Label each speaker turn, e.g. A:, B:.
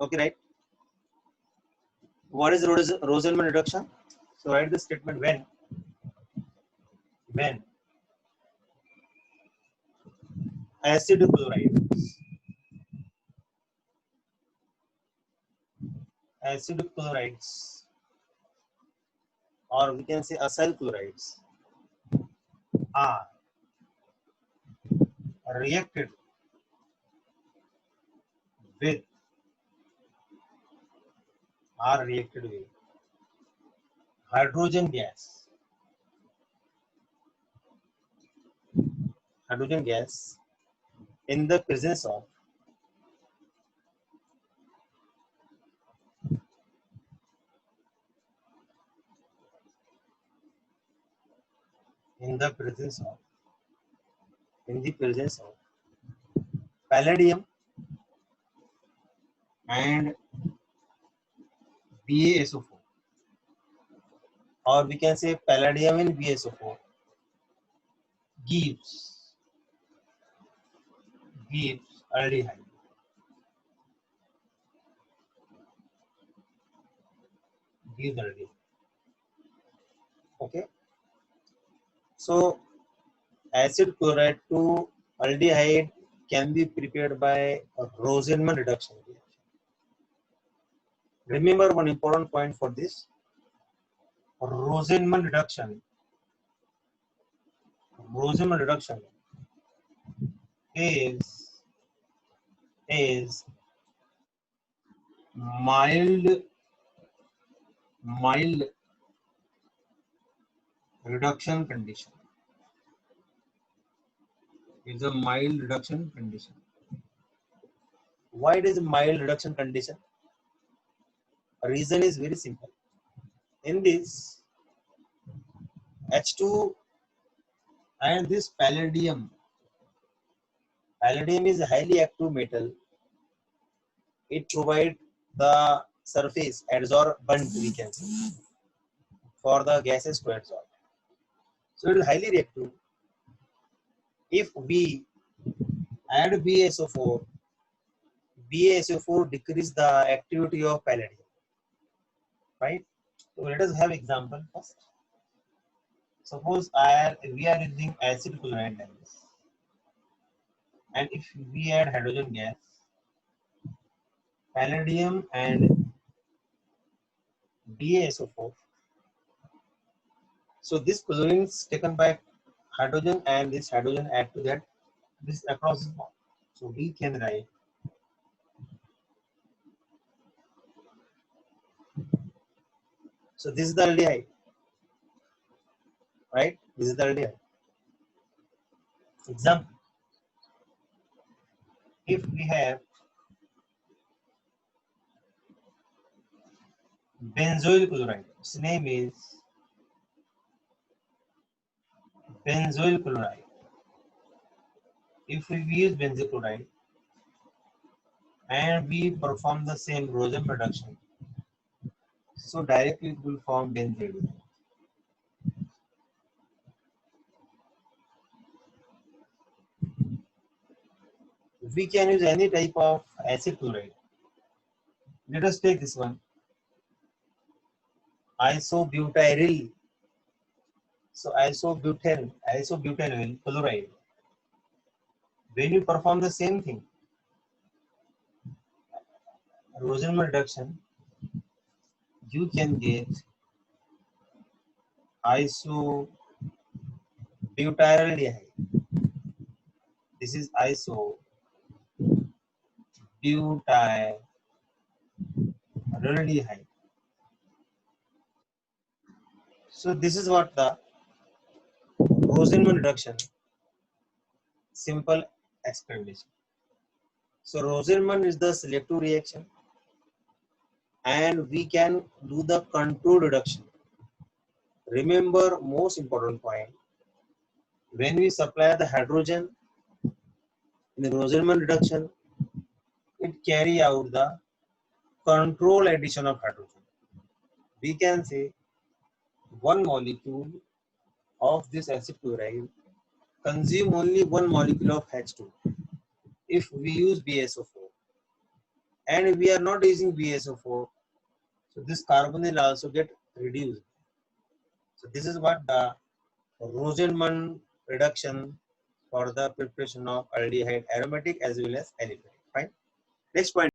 A: Okay, right? What is Rosenman reduction? So write the statement when acid chlorides, or we can say acyl chlorides, are reacted with hydrogen gas, in the presence of in the presence of palladium and BaSO4, or we can say palladium and BaSO4 gives aldehyde. Okay, so acid chloride to aldehyde can be prepared by a Rosenman reduction reaction. Remember one important point for this: Rosenman reduction is mild reduction condition. It's a mild reduction condition. Why it is a mild reduction condition? Reason is very simple. In this H2 and this palladium is a highly active metal. It provides the surface adsorbent, we can say, for the gases to absorb. So it is highly reactive. If we add BaSO4 decrease the activity of palladium, right? So let us have example first. Suppose we are using acid chloride like this, and if we add hydrogen gas, palladium and BaSO4, so this chlorine is taken by hydrogen, and this hydrogen add to that this across this bond. So we can write so this is the aldehyde, right? This is the aldehyde. Example: if we have benzoyl chloride, its name is benzoyl chloride. If we use benzoyl chloride and we perform the same Rosen reduction, so directly it will form benzene. We can use any type of acid chloride. Let us take this one, isobutyryl. So isobutyryl chloride. When you perform the same thing, Rosen reduction, you can get isobutyraldehyde. This is isobutyraldehyde. So this is what the Rosen reduction simple explanation. So Rosenman is the selective reaction, and we can do the control reduction. Remember most important point: when we supply the hydrogen in the Rosenman reduction, it carry out the control addition of hydrogen. We can say one molecule of this acid chloride consume only one molecule of H2 if we use BaSO4. and we are not using BSO4. So this carbonyl also get reduced. So this is what the Rosenman reduction for the preparation of aldehyde aromatic as well as aliphatic. Fine. Next point.